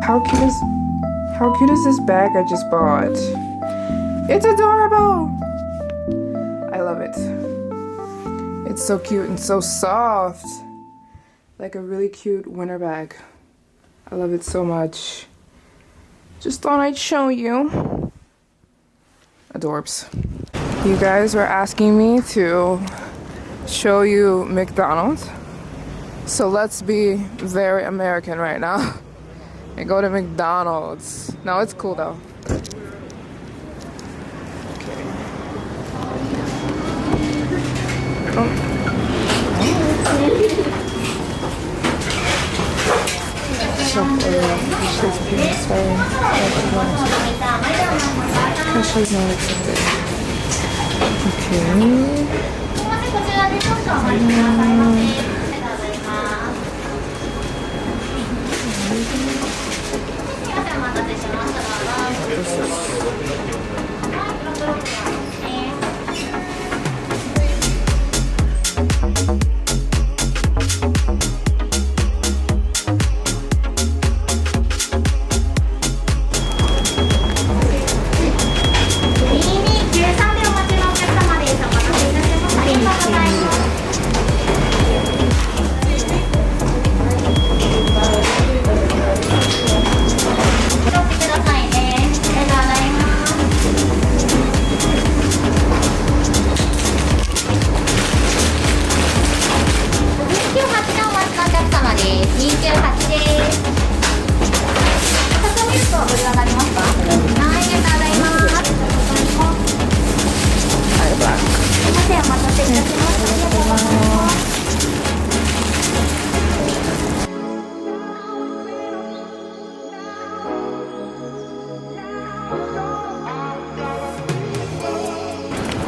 How cute is this bag I just bought? It's adorable! I love it. It's so cute and so soft. Like a really cute winter bag. I love it so much. Just thought I'd show you. Adorbs. You guys were asking me to show you McDonald's. So let's be very American right now and go to McDonald's. No, it's cool though. Okay. Cashew's not accepted. Okay.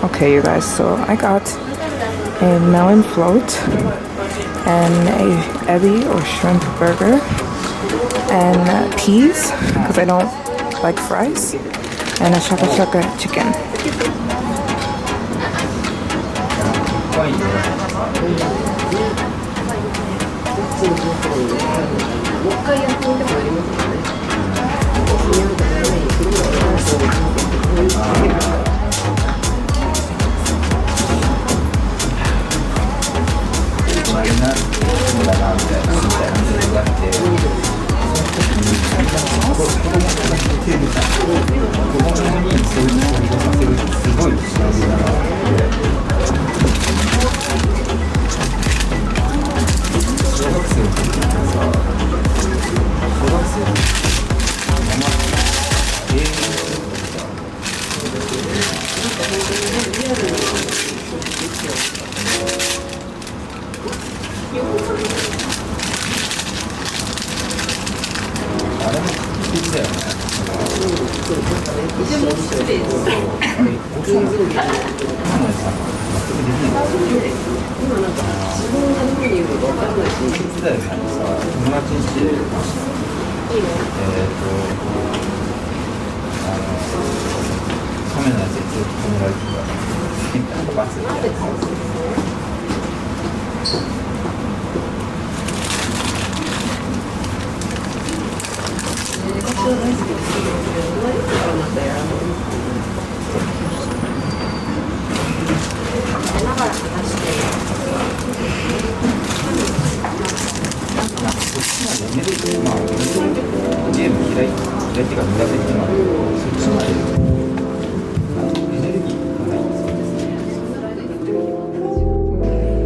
Okay, you guys, so I got a melon float and a ebi or shrimp burger and peas because I don't like fries and a shaka shaka chicken.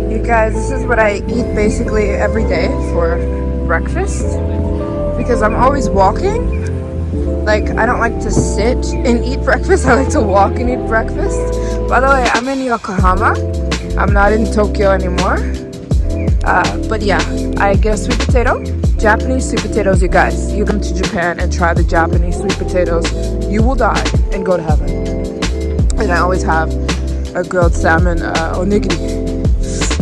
You guys, this is what I eat basically every day for breakfast because I'm always walking. Like, I don't like to sit and eat breakfast. I like to walk and eat breakfast. By the way, I'm in Yokohama. I'm not in Tokyo anymore. But yeah, I get a sweet potato. Japanese sweet potatoes, you guys. You come to Japan and try the Japanese sweet potatoes. You will die and go to heaven. And I always have a grilled salmon onigiri.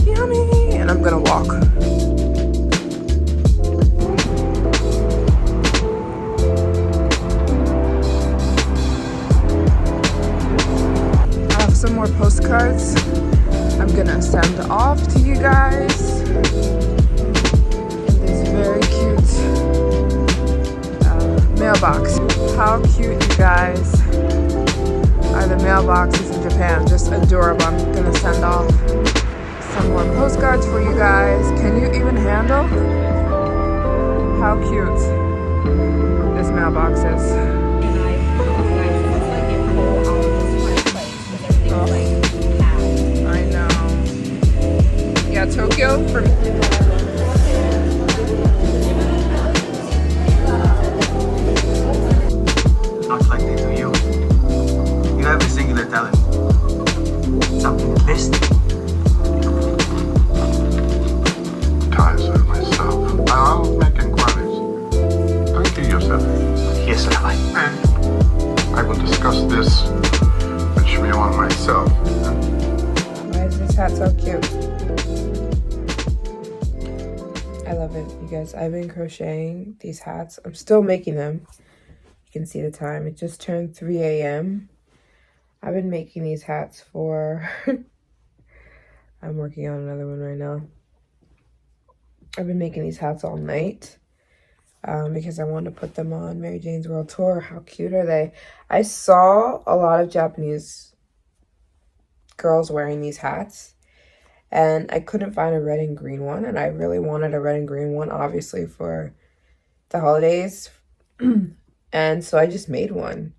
Yummy! And I'm gonna walk. I have some more postcards I'm gonna send off to you guys in this very cute mailbox. How cute, you guys, are the mailboxes in Japan. Just adorable. I'm gonna send off some more postcards for you guys. Can you even handle how cute this mailbox is? I know. Yeah, Tokyo for not like they do you. You have a singular talent. Something missed. Ties of myself. I'll make inquiries. Don't kill yourself. Yes, Rabbi. And I will discuss this with Shmuel and myself. Why is this hat so cute? I love it, you guys. I've been crocheting these hats. I'm still making them. You can see the time. It just turned 3 a.m. I've been making these hats for... I'm working on another one right now. I've been making these hats all night because I want to put them on Maryjane's World Tour. How cute are they? I saw a lot of Japanese girls wearing these hats, and I couldn't find a red and green one, and I really wanted a red and green one, obviously, for the holidays. And so I just made one,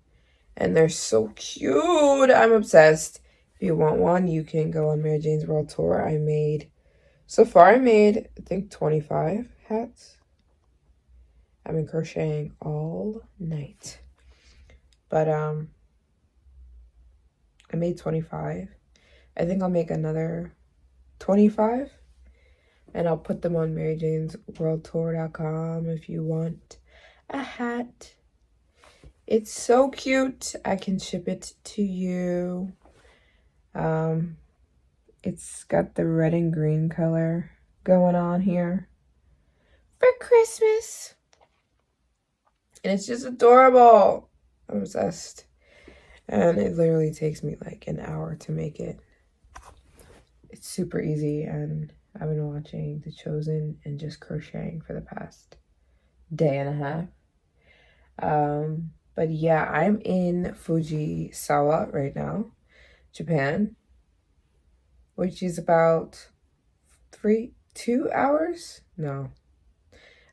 and they're so cute. I'm obsessed. If you want one, you can go on Maryjane's World Tour. So far I made, I think, 25 hats. I've been crocheting all night. But I made 25. I think I'll make another 25. And I'll put them on maryjanesworldtour.com if you want a hat. It's so cute. I can ship it to you. It's got the red and green color going on here for Christmas. And it's just adorable. I'm obsessed. And it literally takes me like an hour to make it. It's super easy, and I've been watching The Chosen and just crocheting for the past day and a half. But yeah, I'm in Fujisawa right now, Japan, which is about 2 hours? No,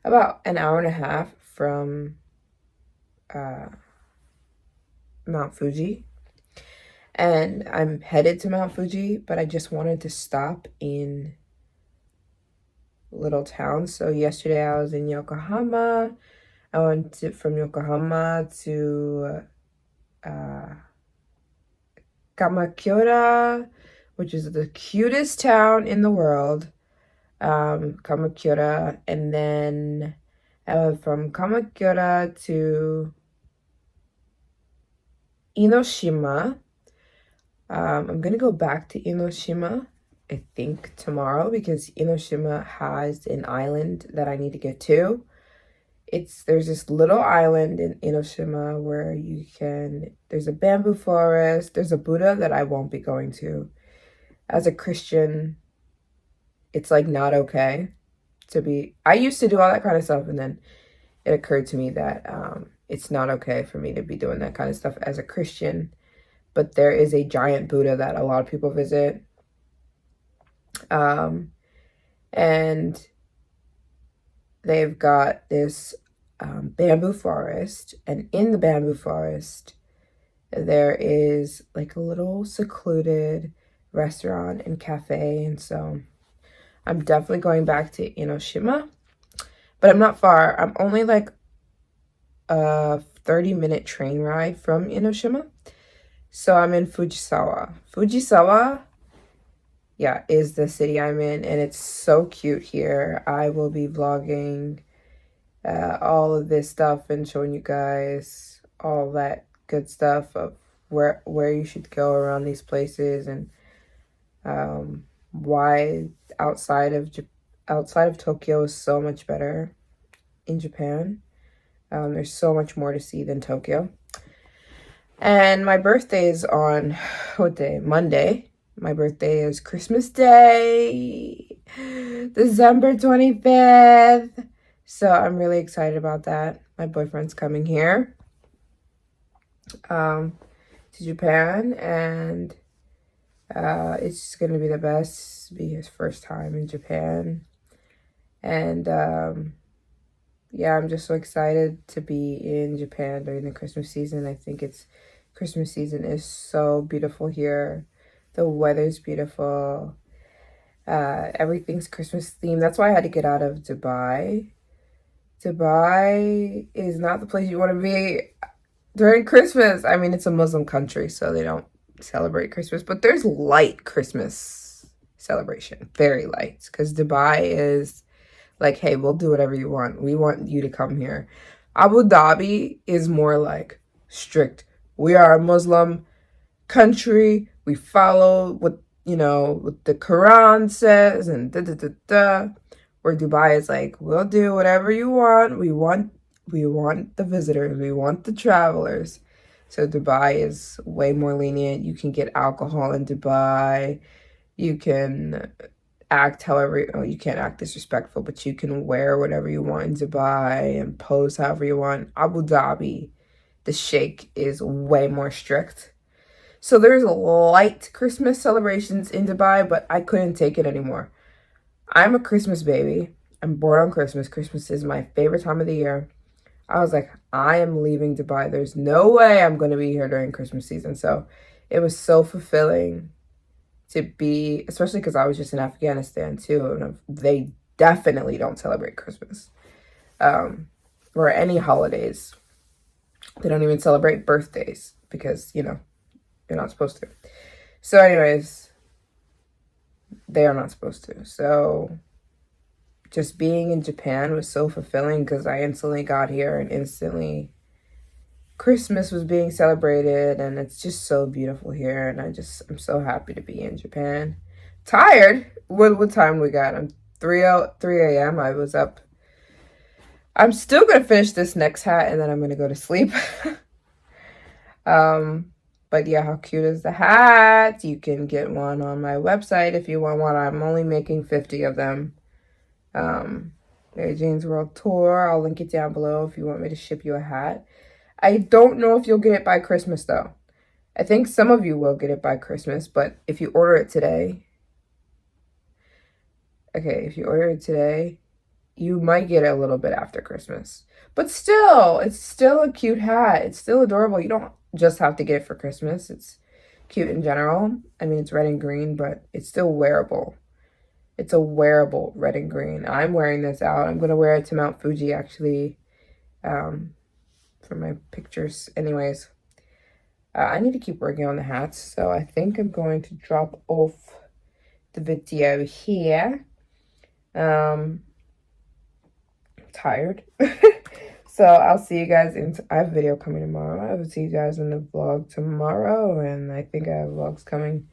about an hour and a half from Mount Fuji. And I'm headed to Mount Fuji, but I just wanted to stop in little towns. So yesterday I was in Yokohama. I went from Yokohama to Kamakura, which is the cutest town in the world. Kamakura. And then I went from Kamakura to Enoshima. I'm gonna go back to Enoshima, I think, tomorrow, because Enoshima has an island that I need to get to. There's this little island in Enoshima where there's a bamboo forest, there's a Buddha that I won't be going to. As a Christian, it's like not okay to be, I used to do all that kind of stuff, and then it occurred to me that it's not okay for me to be doing that kind of stuff as a Christian. But there is a giant Buddha that a lot of people visit. And they've got this bamboo forest. And in the bamboo forest, there is like a little secluded restaurant and cafe. And so I'm definitely going back to Enoshima. But I'm not far. I'm only like a 30-minute train ride from Enoshima. So I'm in Fujisawa. Fujisawa, yeah, is the city I'm in, and it's so cute here. I will be vlogging all of this stuff and showing you guys all that good stuff of where you should go around these places, and why outside of Tokyo is so much better in Japan. There's so much more to see than Tokyo. And my birthday is on, what day? Monday. My birthday is Christmas Day, December 25th. So I'm really excited about that. My boyfriend's coming here to Japan, and it's gonna be the best. Be his first time in Japan, and yeah, I'm just so excited to be in Japan during the Christmas season. I think Christmas season is so beautiful here. The weather's beautiful. Everything's Christmas themed. That's why I had to get out of Dubai. Dubai is not the place you want to be during Christmas. I mean, it's a Muslim country, so they don't celebrate Christmas, but there's light Christmas celebration, very light, because Dubai is like, hey, we'll do whatever you want. We want you to come here. Abu Dhabi is more like strict. We are a Muslim country. We follow what, what the Quran says and da da da da. Where Dubai is like, we'll do whatever you want. We want the visitors. We want the travelers. So Dubai is way more lenient. You can get alcohol in Dubai. You can act however, you can't act disrespectful, but you can wear whatever you want in Dubai and pose however you want. Abu Dhabi, the sheikh is way more strict. So there's light Christmas celebrations in Dubai, but I couldn't take it anymore. I'm a Christmas baby. I'm born on Christmas. Christmas is my favorite time of the year. I was like, I am leaving Dubai. There's no way I'm going to be here during Christmas season. So it was so fulfilling to be, especially because I was just in Afghanistan too, and they definitely don't celebrate Christmas or any holidays. They don't even celebrate birthdays because, you're not supposed to. So anyways, they are not supposed to. So just being in Japan was so fulfilling because I instantly got here and instantly Christmas was being celebrated, and it's just so beautiful here, and I'm so happy to be in Japan. Tired? What time we got? I'm 3 a.m. I was up. I'm still gonna finish this next hat and then I'm gonna go to sleep. But yeah, how cute is the hat? You can get one on my website if you want one. I'm only making 50 of them. Mary Jane's World Tour. I'll link it down below if you want me to ship you a hat. I don't know if you'll get it by Christmas, though. I think some of you will get it by Christmas, but if you order it today... Okay, if you order it today, you might get it a little bit after Christmas. But still, it's still a cute hat. It's still adorable. You don't just have to get it for Christmas. It's cute in general. I mean, it's red and green, but it's still wearable. It's a wearable red and green. I'm wearing this out. I'm going to wear it to Mount Fuji, actually, for my pictures. Anyways, I need to keep working on the hats, so I think I'm going to drop off the video here. Tired. So I'll see you guys I have a video coming tomorrow. I will see you guys in the vlog tomorrow, and I think I have vlogs coming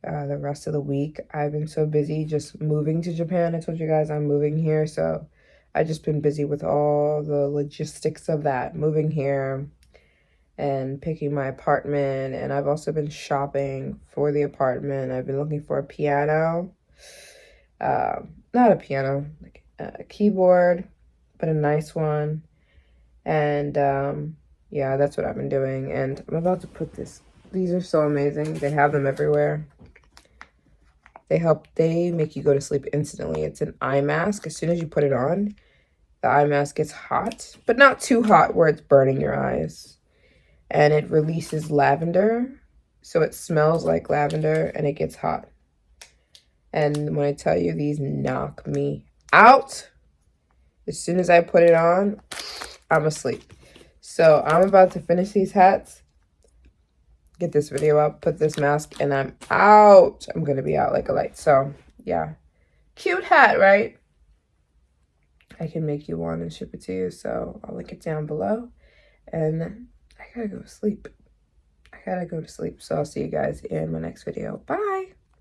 the rest of the week. I've been so busy just moving to Japan. I told you guys I'm moving here, so I've just been busy with all the logistics of that, moving here and picking my apartment. And I've also been shopping for the apartment. I've been looking for a piano. Not a piano, like a keyboard, but a nice one. And yeah, that's what I've been doing. And I'm about to put this. These are so amazing. They have them everywhere. They make you go to sleep instantly. It's an eye mask. As soon as you put it on, the eye mask gets hot, but not too hot where it's burning your eyes. And it releases lavender, so it smells like lavender and it gets hot. And when I tell you, these knock me out. As soon as I put it on, I'm asleep. So I'm about to finish these hats, get this video up, put this mask, and I'm out. I'm going to be out like a light. So yeah, cute hat, right? I can make you one and ship it to you. So I'll link it down below. And I gotta go to sleep. So I'll see you guys in my next video. Bye.